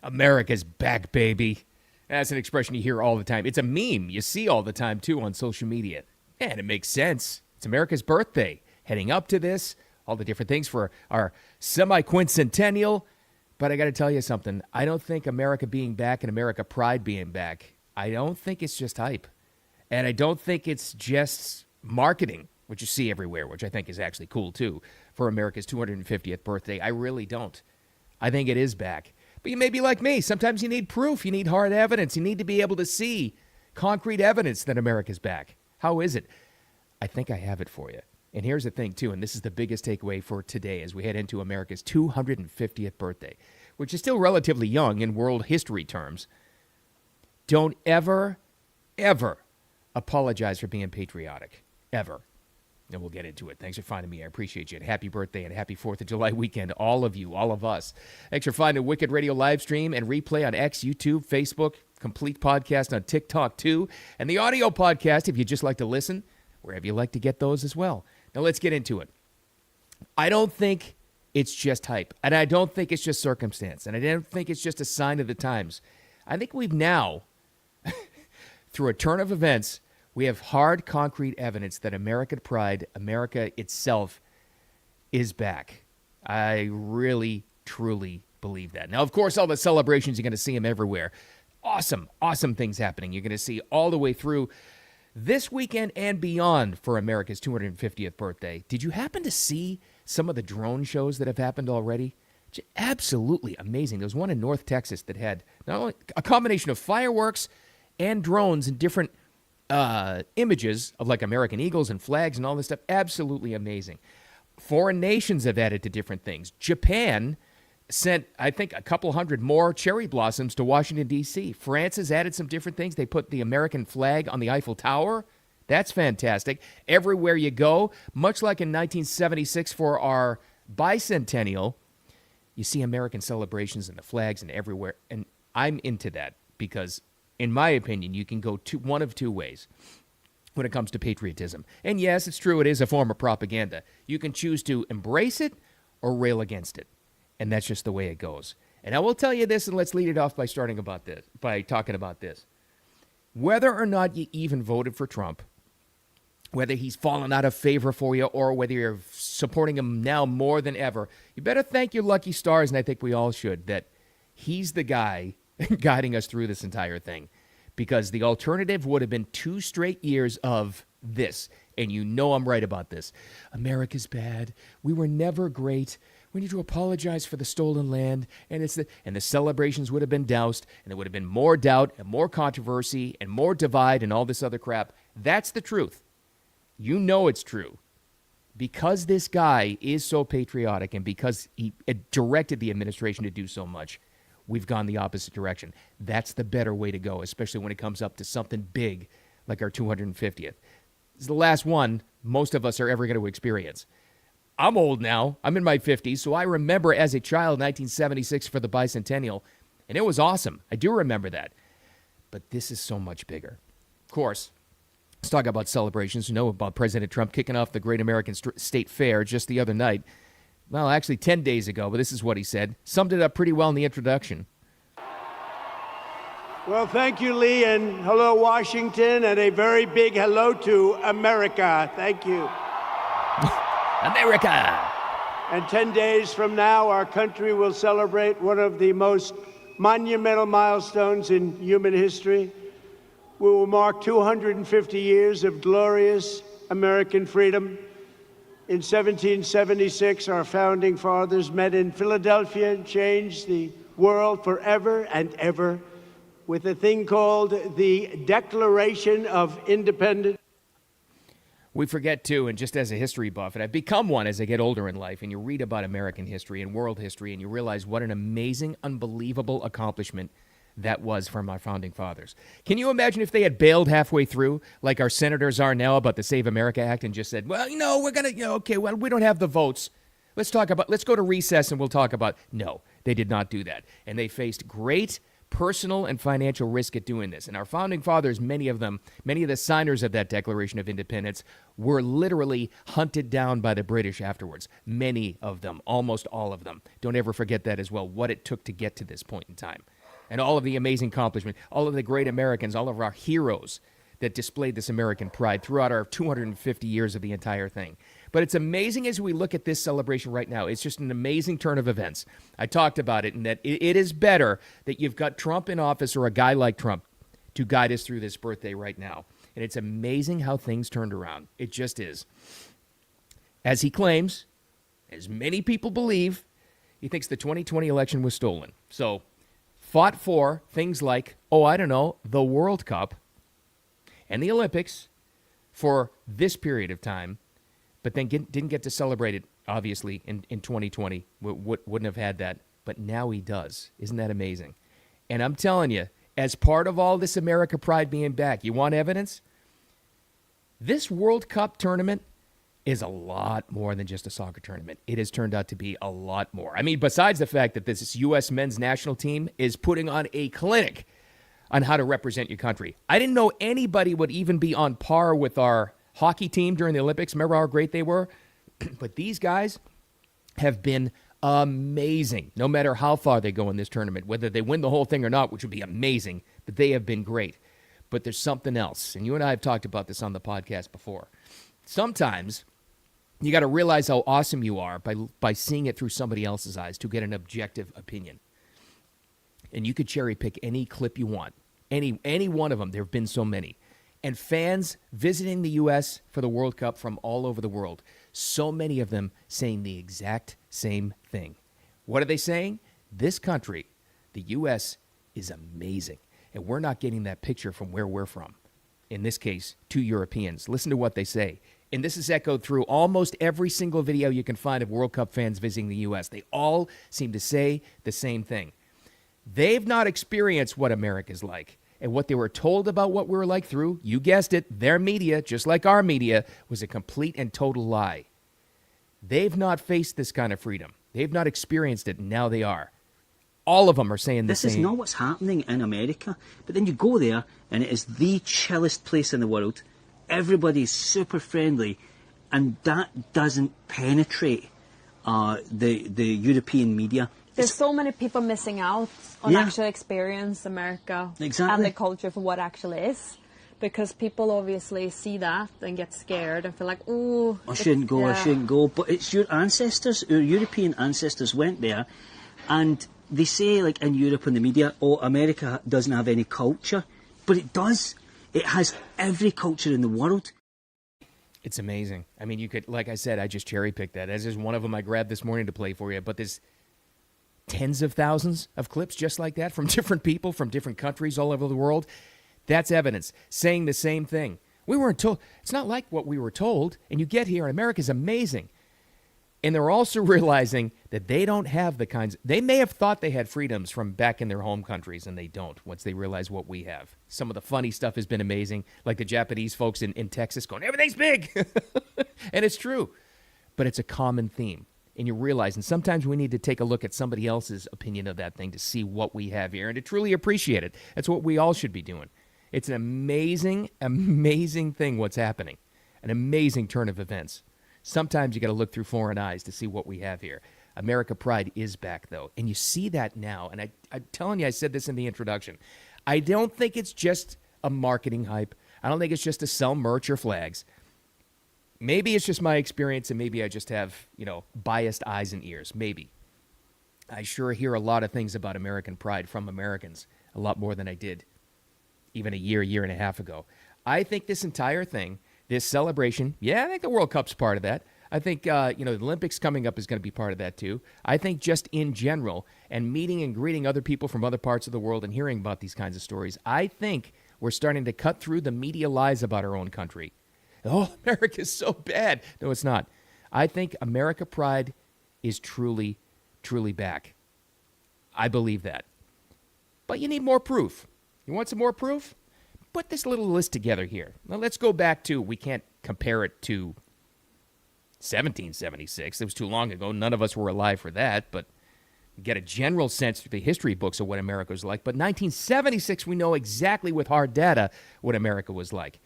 America's back, baby. That's an expression you hear all the time. It's a meme you see all the time, too, on social media. And it makes sense. It's America's birthday. Heading up to this, all the different things for our semi-quincentennial. But I got to tell you something. I don't think America being back and America Pride being back, I don't think it's just hype. And I don't think it's just marketing, which you see everywhere, which I think is actually cool, too, for America's 250th birthday. I really don't. I think it is back. But you may be like me. Sometimes you need proof. You need hard evidence. You need to be able to see concrete evidence that America's back. How is it? I think I have it for you. And here's the thing, too, and this is the biggest takeaway for today as we head into America's 250th birthday, which is still relatively young in world history terms. Don't ever, ever apologize for being patriotic. Ever. And we'll get into it. Thanks for finding me. I appreciate you. And happy birthday and happy 4th of July weekend, all of you, all of us. Thanks for finding Wicked Radio live stream and replay on X, YouTube, Facebook, complete podcast on TikTok, too, and the audio podcast if you just like to listen, wherever you like to get those as well. Now, let's get into it. I don't think it's just hype, and I don't think it's just circumstance, and I don't think it's just a sign of the times. I think we've now, through a turn of events, we have hard, concrete evidence that American pride, America itself, is back. I really, truly believe that. Now, of course, all the celebrations, you're going to see them everywhere. Awesome, awesome things happening. You're going to see all the way through this weekend and beyond for America's 250th birthday. Did you happen to see some of the drone shows that have happened already? Absolutely amazing. There was one in North Texas that had not only a combination of fireworks and drones and different images of like American eagles and flags and all this stuff. Absolutely amazing. Foreign nations have added to different things. Japan sent, I think, a couple hundred more cherry blossoms to Washington, D.C. France has added some different things. They put the American flag on the Eiffel Tower. That's fantastic. Everywhere you go, much like in 1976 for our bicentennial, you see American celebrations and the flags and everywhere. And I'm into that because, in my opinion, you can go one of two ways when it comes to patriotism. And yes, it's true, it is a form of propaganda. You can choose to embrace it or rail against it. And that's just the way it goes. And I will tell you this, and let's lead it off by talking about this. Whether or not you even voted for Trump, whether he's fallen out of favor for you or whether you're supporting him now more than ever, you better thank your lucky stars, and I think we all should, that he's the guy guiding us through this entire thing. Because the alternative would have been 2 straight years of this. And you know I'm right about this. America's bad. We were never great. We need to apologize for the stolen land. And the celebrations would have been doused. And there would have been more doubt and more controversy and more divide and all this other crap. That's the truth. You know it's true. Because this guy is so patriotic and because he directed the administration to do so much, we've gone the opposite direction. That's the better way to go, especially when it comes up to something big like our 250th. It's the last one most of us are ever going to experience. I'm old now. I'm in my 50s, so I remember as a child 1976 for the bicentennial, and it was awesome. I do remember that. But this is so much bigger. Of course, let's talk about celebrations. You know about President Trump kicking off the Great American State Fair just the other night. Well, actually 10 days ago, but this is what he said. Summed it up pretty well in the introduction. Well, thank you, Lee, and hello, Washington, and a very big hello to America. Thank you. America! And 10 days from now, our country will celebrate one of the most monumental milestones in human history. We will mark 250 years of glorious American freedom. In 1776, our founding fathers met in Philadelphia and changed the world forever and ever with a thing called the Declaration of Independence. We forget, too, and just as a history buff, and I've become one as I get older in life, and you read about American history and world history, and you realize what an amazing, unbelievable accomplishment that was from our founding fathers. Can you imagine if they had bailed halfway through, like our senators are now about the Save America Act, and just said, well, we're going to, okay, well, we don't have the votes. Let's go to recess and we'll talk about. No, they did not do that. And they faced great personal and financial risk at doing this. And our founding fathers, many of the signers of that Declaration of Independence, were literally hunted down by the British afterwards. Many of them, almost all of them. Don't ever forget that as well, what it took to get to this point in time. and all of the amazing accomplishment, all of the great Americans, all of our heroes that displayed this American pride throughout our 250 years of the entire thing. But it's amazing as we look at this celebration right now. It's just an amazing turn of events. I talked about it, and that it is better that you've got Trump in office, or a guy like Trump, to guide us through this birthday right now. And it's amazing how things turned around. It just is. As he claims, as many people believe, he thinks the 2020 election was stolen. So, fought for things like, the World Cup and the Olympics for this period of time, but then didn't get to celebrate it, obviously, in 2020. Wouldn't have had that, but now he does. Isn't that amazing? And I'm telling you, as part of all this America pride being back, you want evidence? This World Cup tournament is a lot more than just a soccer tournament. It has turned out to be a lot more. I mean, besides the fact that this U.S. men's national team is putting on a clinic on how to represent your country. I didn't know anybody would even be on par with our hockey team during the Olympics. Remember how great they were? But these guys have been amazing, no matter how far they go in this tournament, whether they win the whole thing or not, which would be amazing, but they have been great. But there's something else, and you and I have talked about this on the podcast before. Sometimes you got to realize how awesome you are by seeing it through somebody else's eyes to get an objective opinion. And you could cherry pick any clip you want. Any one of them. There have been so many. And fans visiting the U.S. for the World Cup from all over the world, so many of them saying the exact same thing. What are they saying? This country, the U.S., is amazing. And we're not getting that picture from where we're from. In this case, 2 Europeans. Listen to what they say. And this is echoed through almost every single video you can find of World Cup fans visiting the U.S. They all seem to say the same thing. They've not experienced what America's like. And what they were told about what we were like through, you guessed it, their media, just like our media, was a complete and total lie. They've not faced this kind of freedom. They've not experienced it, and now they are. All of them are saying the same. This is not what's happening in America. But then you go there, and it is the chillest place in the world. Everybody's super friendly, and that doesn't penetrate the European media. There's so many people missing out on actually experience America and the culture for what actually is. Because people obviously see that and get scared and feel like, oh, I shouldn't go. But it's your ancestors, your European ancestors went there, and they say, like in Europe and the media, America doesn't have any culture. But it does. It has every culture in the world. It's amazing. I mean, you could, like I said, I just cherry-picked that. As is one of them I grabbed this morning to play for you. But there's tens of thousands of clips just like that from different people from different countries all over the world. That's evidence saying the same thing. We weren't told. It's not like what we were told. And you get here, and America's amazing. And they're also realizing that they don't have the kinds. They may have thought they had freedoms from back in their home countries, and they don't once they realize what we have. Some of the funny stuff has been amazing, like the Japanese folks in Texas going, everything's big. And it's true. But it's a common theme. And you realize, and sometimes we need to take a look at somebody else's opinion of that thing to see what we have here and to truly appreciate it. That's what we all should be doing. It's an amazing, amazing thing what's happening. An amazing turn of events. Sometimes you got to look through foreign eyes to see what we have here. America pride is back, though. And you see that now. And I'm telling you, I said this in the introduction. I don't think it's just a marketing hype. I don't think it's just to sell merch or flags. Maybe it's just my experience, and maybe I just have, biased eyes and ears. Maybe. I sure hear a lot of things about American pride from Americans, a lot more than I did even a year and a half ago. I think this entire thing, this celebration, I think the World Cup's part of that. I think, the Olympics coming up is going to be part of that too. I think just in general, and meeting and greeting other people from other parts of the world and hearing about these kinds of stories, I think we're starting to cut through the media lies about our own country. Oh, America's so bad. No, it's not. I think America pride is truly, truly back. I believe that. But you need more proof. You want some more proof? Put this little list together here. Now, let's go back to, we can't compare it to 1776. It was too long ago. None of us were alive for that, but get a general sense through the history books of what America was like. But 1976, we know exactly with hard data what America was like.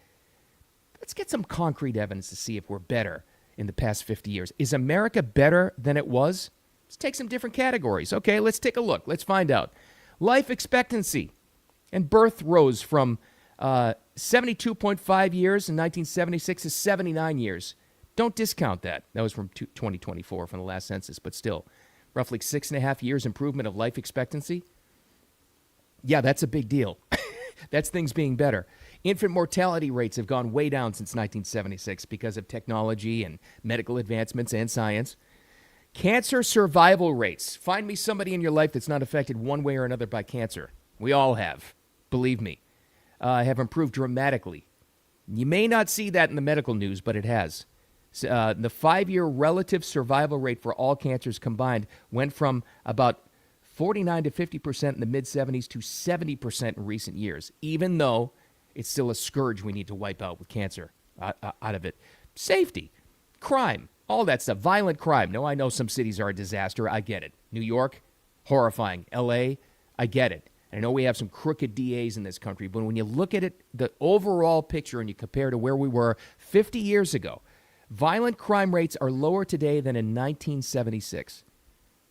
Let's get some concrete evidence to see if we're better in the past 50 years. Is America better than it was? Let's take some different categories. Okay, let's take a look. Let's find out. Life expectancy and birth rose from 72.5 years in 1976 to 79 years. Don't discount that. That was from 2024 from the last census, but still, roughly 6.5 years improvement of life expectancy. Yeah, that's a big deal. That's things being better. Infant mortality rates have gone way down since 1976 because of technology and medical advancements and science. Cancer survival rates. Find me somebody in your life that's not affected one way or another by cancer. We all have. Believe me. Have improved dramatically. You may not see that in the medical news, but it has. The 5-year relative survival rate for all cancers combined went from about 49 to 50% in the mid-70s to 70% in recent years, even though it's still a scourge we need to wipe out with cancer out of it. Safety, crime, all that stuff, violent crime. No, I know some cities are a disaster. I get it. New York, horrifying. L.A., I get it. I know we have some crooked DAs in this country, but when you look at it, the overall picture, and you compare to where we were 50 years ago, violent crime rates are lower today than in 1976.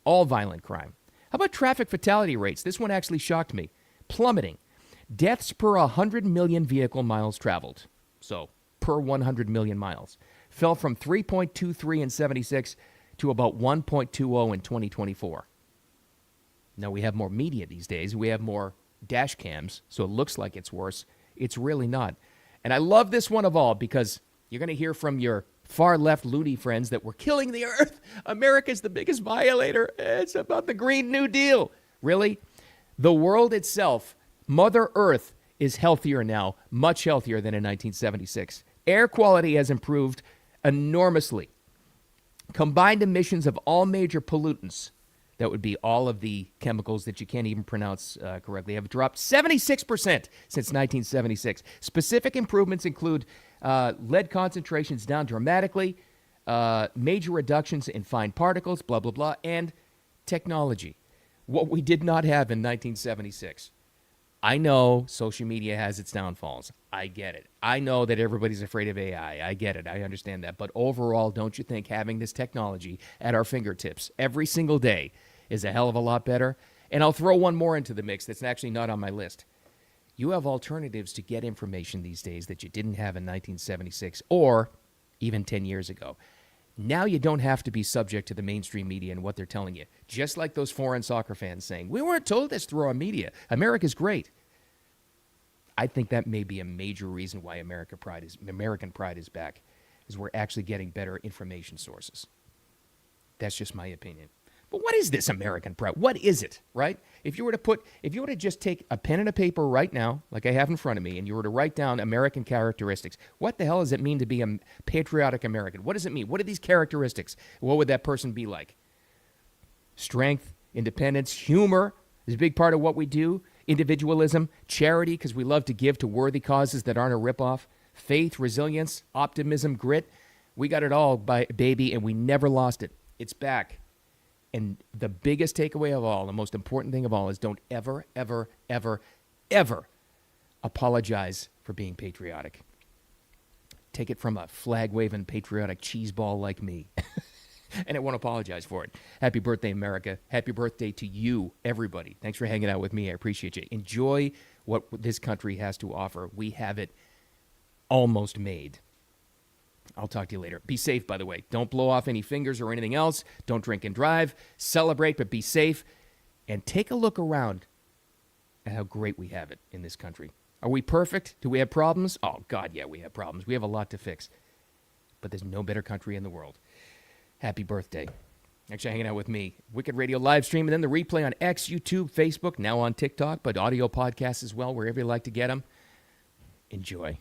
All violent crime. How about traffic fatality rates? This one actually shocked me. Plummeting. Deaths per 100 million vehicle miles traveled. So, per 100 million miles. Fell from 3.23 in 76 to about 1.20 in 2024. Now, we have more media these days. We have more dash cams, so it looks like it's worse. It's really not. And I love this one of all because you're going to hear from your far-left loony friends that we're killing the earth. America's the biggest violator. It's about the Green New Deal. Really? The world itself, Mother Earth, is healthier now, much healthier than in 1976. Air quality has improved enormously. Combined emissions of all major pollutants, that would be all of the chemicals that you can't even pronounce correctly, have dropped 76% since 1976. Specific improvements include lead concentrations down dramatically, major reductions in fine particles, blah, blah, blah, and technology. What we did not have in 1976. I know social media has its downfalls. I get it. I know that everybody's afraid of AI. I get it. I understand that. But overall, don't you think having this technology at our fingertips every single day is a hell of a lot better? And I'll throw one more into the mix that's actually not on my list. You have alternatives to get information these days that you didn't have in 1976 or even 10 years ago. Now you don't have to be subject to the mainstream media and what they're telling you. Just like those foreign soccer fans saying, we weren't told this through our media. America's great. I think that may be a major reason why American pride is back, is we're actually getting better information sources. That's just my opinion. But what is this American pride? What is it, right? If you were to just take a pen and a paper right now, like I have in front of me, and you were to write down American characteristics, what the hell does it mean to be a patriotic American? What does it mean? What are these characteristics? What would that person be like? Strength, independence, humor is a big part of what we do. Individualism, charity, because we love to give to worthy causes that aren't a ripoff. Faith, resilience, optimism, grit. We got it all, baby, and we never lost it. It's back. And the biggest takeaway of all, the most important thing of all, is don't ever, ever, ever, ever apologize for being patriotic. Take it from a flag-waving patriotic cheeseball like me. And I won't apologize for it. Happy birthday, America. Happy birthday to you, everybody. Thanks for hanging out with me. I appreciate you. Enjoy what this country has to offer. We have it almost made. I'll talk to you later. Be safe, by the way. Don't blow off any fingers or anything else. Don't drink and drive. Celebrate, but be safe. And take a look around at how great we have it in this country. Are we perfect? Do we have problems? Oh, God, yeah, we have problems. We have a lot to fix. But there's no better country in the world. Happy birthday. Thanks for hanging out with me. Wicked Radio live stream, and then the replay on X, YouTube, Facebook, now on TikTok, but audio podcasts as well, wherever you like to get them. Enjoy.